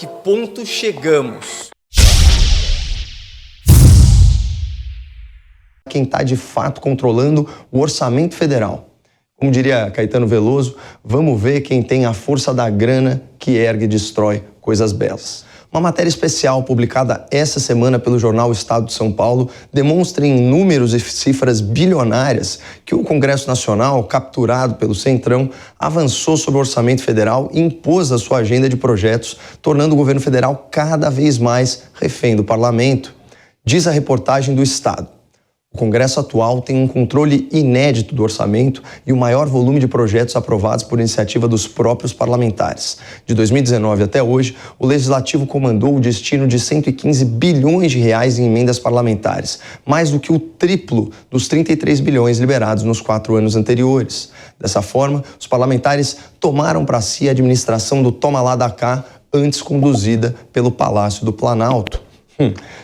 que ponto chegamos? Quem está de fato controlando o orçamento federal. Como diria Caetano Veloso, vamos ver quem tem a força da grana que ergue e destrói coisas belas. Uma matéria especial publicada essa semana pelo jornal Estado de São Paulo demonstra em números e cifras bilionárias que o Congresso Nacional, capturado pelo Centrão, avançou sobre o orçamento federal e impôs a sua agenda de projetos, tornando o governo federal cada vez mais refém do parlamento. Diz a reportagem do Estado. O Congresso atual tem um controle inédito do orçamento e o maior volume de projetos aprovados por iniciativa dos próprios parlamentares. De 2019 até hoje, o Legislativo comandou o destino de 115 bilhões de reais em emendas parlamentares, mais do que o triplo dos 33 bilhões liberados nos 4 anos anteriores. Dessa forma, os parlamentares tomaram para si a administração do toma lá da cá, antes conduzida pelo Palácio do Planalto.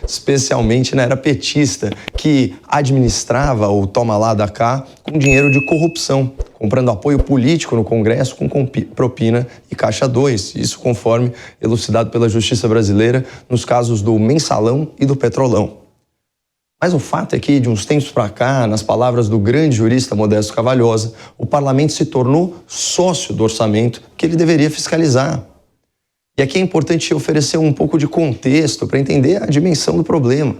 Especialmente na era petista, que administrava o toma lá da cá com dinheiro de corrupção, comprando apoio político no Congresso com propina e caixa 2, isso conforme elucidado pela Justiça Brasileira nos casos do Mensalão e do Petrolão. Mas o fato é que, de uns tempos para cá, nas palavras do grande jurista Modesto Cavalhosa, o parlamento se tornou sócio do orçamento que ele deveria fiscalizar. E aqui é importante oferecer um pouco de contexto para entender a dimensão do problema.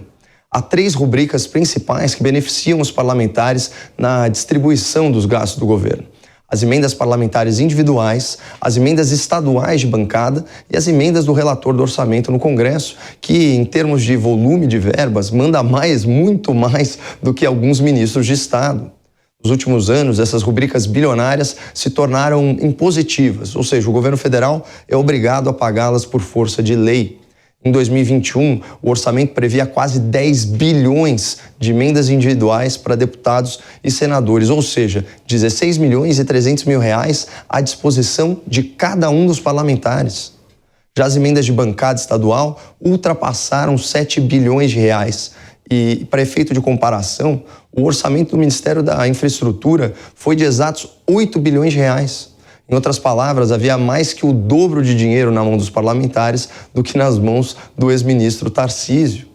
Há 3 rubricas principais que beneficiam os parlamentares na distribuição dos gastos do governo: as emendas parlamentares individuais, as emendas estaduais de bancada e as emendas do relator do orçamento no Congresso, que, em termos de volume de verbas, manda mais, muito mais do que alguns ministros de Estado. Nos últimos anos, essas rubricas bilionárias se tornaram impositivas, ou seja, o governo federal é obrigado a pagá-las por força de lei. Em 2021, o orçamento previa quase 10 bilhões de emendas individuais para deputados e senadores, ou seja, 16 milhões e 300 mil reais à disposição de cada um dos parlamentares. Já as emendas de bancada estadual ultrapassaram 7 bilhões de reais. E, para efeito de comparação, o orçamento do Ministério da Infraestrutura foi de exatos 8 bilhões de reais. Em outras palavras, havia mais que o dobro de dinheiro na mão dos parlamentares do que nas mãos do ex-ministro Tarcísio.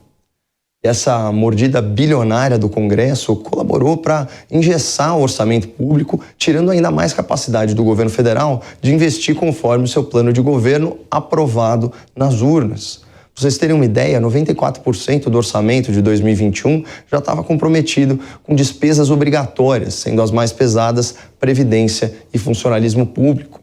E essa mordida bilionária do Congresso colaborou para engessar o orçamento público, tirando ainda mais capacidade do governo federal de investir conforme o seu plano de governo aprovado nas urnas. Para vocês terem uma ideia, 94% do orçamento de 2021 já estava comprometido com despesas obrigatórias, sendo as mais pesadas Previdência e Funcionalismo Público.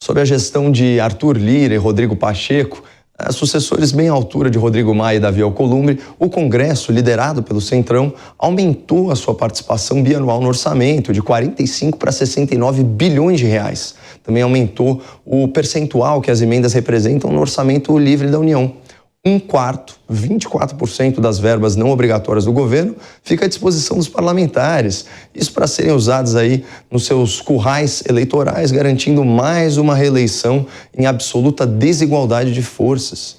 Sob a gestão de Arthur Lira e Rodrigo Pacheco, sucessores bem à altura de Rodrigo Maia e Davi Alcolumbre, o Congresso, liderado pelo Centrão, aumentou a sua participação bianual no orçamento de 45 para 69 bilhões de reais. Também aumentou o percentual que as emendas representam no orçamento livre da União. 1/4, 24% das verbas não obrigatórias do governo fica à disposição dos parlamentares. Isso para serem usados aí nos seus currais eleitorais, garantindo mais uma reeleição em absoluta desigualdade de forças.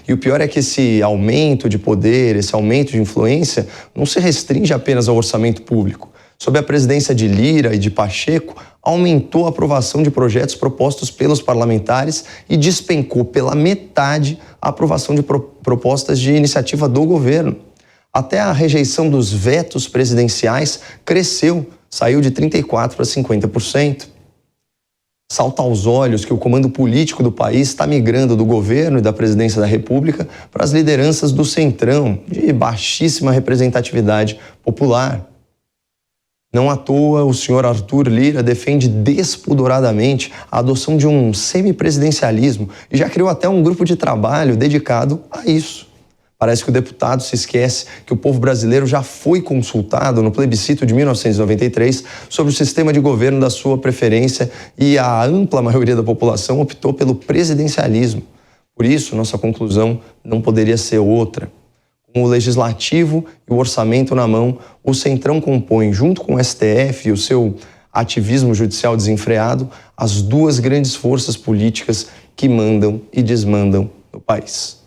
E o pior é que esse aumento de poder, esse aumento de influência, não se restringe apenas ao orçamento público. Sob a presidência de Lira e de Pacheco, aumentou a aprovação de projetos propostos pelos parlamentares e despencou pela metade a aprovação de propostas de iniciativa do governo. Até a rejeição dos vetos presidenciais cresceu, saiu de 34% para 50%. Salta aos olhos que o comando político do país está migrando do governo e da presidência da República para as lideranças do Centrão, de baixíssima representatividade popular. Não à toa, o senhor Arthur Lira defende despudoradamente a adoção de um semipresidencialismo e já criou até um grupo de trabalho dedicado a isso. Parece que o deputado se esquece que o povo brasileiro já foi consultado no plebiscito de 1993 sobre o sistema de governo da sua preferência e a ampla maioria da população optou pelo presidencialismo. Por isso, nossa conclusão não poderia ser outra. Com o Legislativo e o orçamento na mão, o Centrão compõe, junto com o STF e o seu ativismo judicial desenfreado, as 2 grandes forças políticas que mandam e desmandam no país.